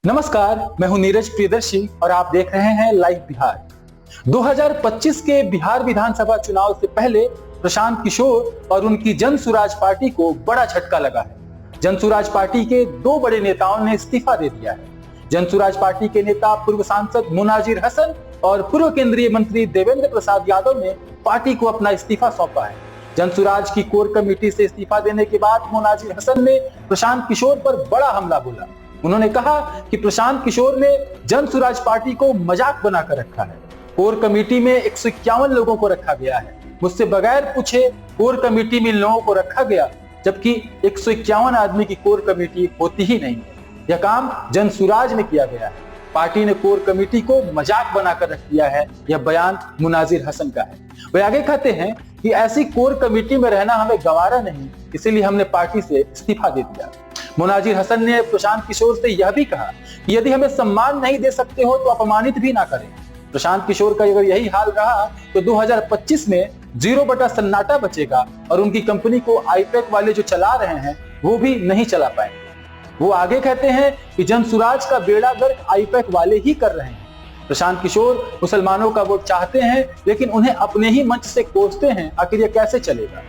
नमस्कार, मैं हूं नीरज प्रियदर्शी और आप देख रहे हैं लाइव बिहार। 2025 के बिहार विधानसभा चुनाव से पहले प्रशांत किशोर और उनकी जन सुराज पार्टी को बड़ा झटका लगा है। जन सुराज पार्टी के दो बड़े नेताओं ने इस्तीफा दे दिया है। जन सुराज पार्टी के नेता पूर्व सांसद मुनाजिर हसन और पूर्व केंद्रीय मंत्री देवेंद्र प्रसाद यादव ने पार्टी को अपना इस्तीफा सौंपा है। जन सुराज की कोर कमेटी से इस्तीफा देने के बाद मुनाजिर हसन ने प्रशांत किशोर पर बड़ा हमला बोला। उन्होंने कहा कि प्रशांत किशोर ने जन सुराज पार्टी को मजाक बनाकर रखा है। कोर कमेटी में 151 लोगों को रखा गया है। मुझसे बगैर पूछे कोर कमेटी में लोगों को रखा गया, जबकि 151 आदमी की कोर कमेटी होती ही नहीं है। यह काम जन सुराज में किया गया है। पार्टी ने कोर कमेटी को मजाक बनाकर रख दिया है। यह बयान मुनाजिर हसन का है। वे आगे कहते हैं कि ऐसी कोर कमेटी में रहना हमें गवारा नहीं, इसीलिए हमने पार्टी से इस्तीफा दे दिया। मुनाजिर हसन ने प्रशांत किशोर से यह भी कहा कि यदि हमें सम्मान नहीं दे सकते हो तो अपमानित भी ना करें। प्रशांत किशोर का अगर यही हाल रहा तो 2025 में 0 बटा सन्नाटा बचेगा और उनकी कंपनी को आईपैक वाले जो चला रहे हैं वो भी नहीं चला पाएंगे। वो आगे कहते हैं कि जन सुराज का बेड़ा गर्क आईपैक वाले ही कर रहे हैं। प्रशांत किशोर मुसलमानों का वोट चाहते हैं, लेकिन उन्हें अपने ही मंच से कोसते हैं। आखिर यह कैसे चलेगा?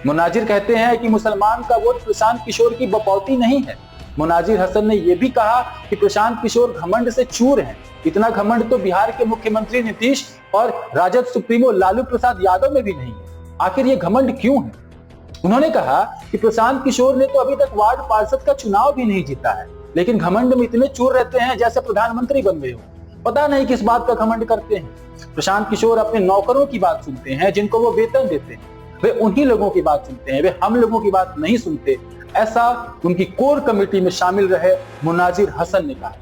मुनाजिर कहते हैं कि मुसलमान का वोट प्रशांत किशोर की बपौती नहीं है। मुनाजिर हसन ने यह भी कहा कि प्रशांत किशोर घमंड से चूर हैं। इतना घमंड तो बिहार के मुख्यमंत्री नीतीश और राजद सुप्रीमो लालू प्रसाद यादव में भी नहीं है। आखिर ये घमंड क्यों है? उन्होंने कहा कि प्रशांत किशोर ने तो अभी तक वार्ड पार्षद का चुनाव भी नहीं जीता है, लेकिन घमंड में इतने चूर रहते हैं जैसे प्रधानमंत्री बन गए हो। पता नहीं किस बात का घमंड करते हैं। प्रशांत किशोर अपने नौकरों की बात सुनते हैं, जिनको वो वेतन देते हैं। वे उन्हीं लोगों की बात सुनते हैं, वे हम लोगों की बात नहीं सुनते। ऐसा उनकी कोर कमेटी में शामिल रहे मुनाजिर हसन ने कहा।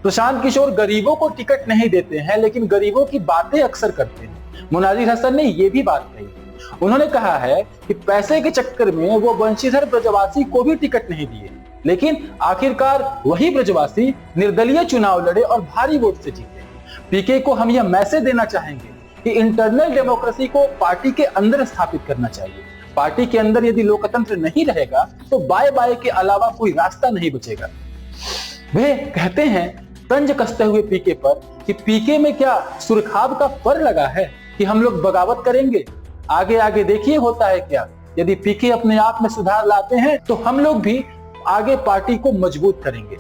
प्रशांत किशोर गरीबों को टिकट नहीं देते हैं, लेकिन गरीबों की बातें अक्सर करते हैं। मुनाजिर हसन ने यह भी बात कही। उन्होंने कहा है कि पैसे के चक्कर में वो वंशीधर ब्रजवासी को भी टिकट नहीं दिए, लेकिन आखिरकार वही ब्रजवासी निर्दलीय चुनाव लड़े और भारी वोट से जीते। पीके को हम यह मैसेज देना चाहेंगे कि इंटरनल डेमोक्रेसी को पार्टी के अंदर स्थापित करना चाहिए। पार्टी के अंदर यदि लोकतंत्र नहीं रहेगा तो बाय बाय के अलावा कोई रास्ता नहीं बचेगा। वे कहते हैं तंज कसते हुए पीके पर कि पीके में क्या सुरखाब का फर लगा है कि हम लोग बगावत करेंगे। आगे आगे देखिए होता है क्या। यदि पीके अपने आप में सुधार लाते हैं तो हम लोग भी आगे पार्टी को मजबूत करेंगे।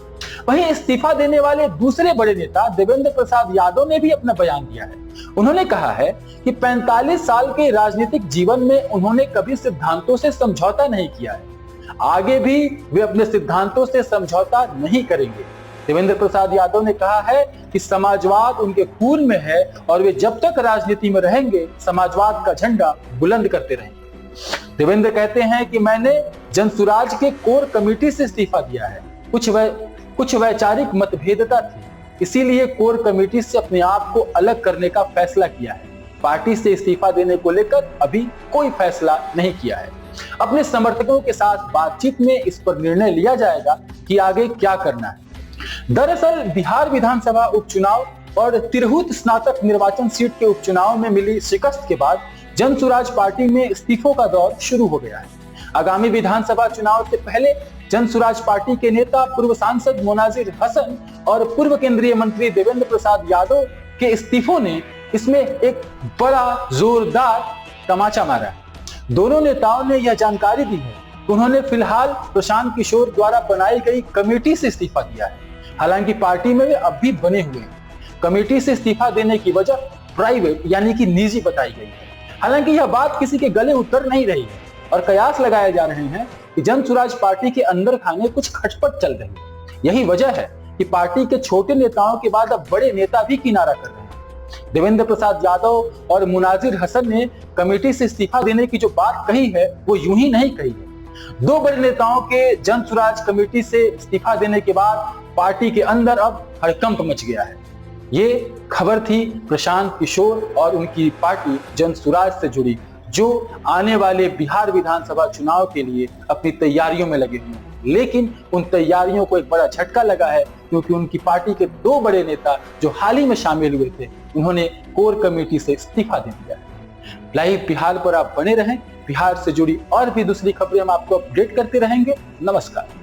वहीं इस्तीफा देने वाले दूसरे बड़े नेता देवेंद्र प्रसाद यादव ने भी अपना बयान दिया है। उन्होंने कहा है कि 45 साल के राजनीतिक जीवन में उन्होंने कभी सिद्धांतों से समझौता नहीं किया है। आगे भी वे अपने सिद्धांतों से समझौता नहीं करेंगे। देवेंद्र प्रसाद यादव ने कहा है कि समाजवाद उनके खून में है और वे जब तक राजनीति में रहेंगे समाजवाद का झंडा बुलंद करते रहेंगे। देवेंद्र कहते हैं कि मैंने जन सुराज के कोर कमेटी से इस्तीफा दिया है। कुछ वैचारिक मतभेदता थी, इसीलिए कोर कमेटी से अपने आप को अलग करने का फैसला किया है। पार्टी से इस्तीफा देने को लेकर अभी कोई फैसला नहीं किया है। अपने समर्थकों के साथ बातचीत में इस पर निर्णय लिया जाएगा कि आगे क्या करना है। दरअसल बिहार विधानसभा उपचुनाव और तिरहुत स्नातक निर्वाचन सीट के उपचुनाव में मिली शिकस्त के बाद जन सुराज पार्टी में इस्तीफों का दौर शुरू हो गया है। आगामी विधानसभा चुनाव से पहले जन सुराज पार्टी के नेता पूर्व सांसद मुनाजिर हसन और पूर्व केंद्रीय मंत्री देवेंद्र प्रसाद यादव के इस्तीफों ने इसमें एक बड़ा जोरदार तमाचा मारा है। दोनों नेताओं ने यह जानकारी दी है कि उन्होंने फिलहाल प्रशांत किशोर द्वारा बनाई गई कमेटी से इस्तीफा दिया है। हालांकि पार्टी में वे अब भी बने हुए हैं। कमेटी से इस्तीफा देने की वजह प्राइवेट यानी कि निजी बताई गई है। हालांकि यह बात किसी के गले उतर नहीं रही है और कयास लगाए जा रहे हैं कि जन सुराज पार्टी के अंदर खाने कुछ खटपट चल रही है। यही वजह है कि पार्टी के छोटे नेताओं के बाद अब बड़े नेता भी किनारा कर रहे हैं। देवेंद्र प्रसाद यादव और मुनाजिर हसन ने कमेटी से इस्तीफा देने की जो बात कही है वो यूं ही नहीं कही है। दो बड़े नेताओं के जन सुराज कमेटी से इस्तीफा देने के बाद पार्टी के अंदर अब हड़कंप मच गया है। ये खबर थी प्रशांत किशोर और उनकी पार्टी जन सुराज से जुड़ी, जो आने वाले बिहार विधानसभा चुनाव के लिए अपनी तैयारियों में लगे हुए हैं। लेकिन उन तैयारियों को एक बड़ा झटका लगा है, क्योंकि उनकी पार्टी के दो बड़े नेता जो हाल ही में शामिल हुए थे, उन्होंने कोर कमेटी से इस्तीफा दे दिया है। लाइव बिहार पर आप बने रहें। बिहार से जुड़ी और भी दूसरी खबरें हम आपको अपडेट करते रहेंगे। नमस्कार।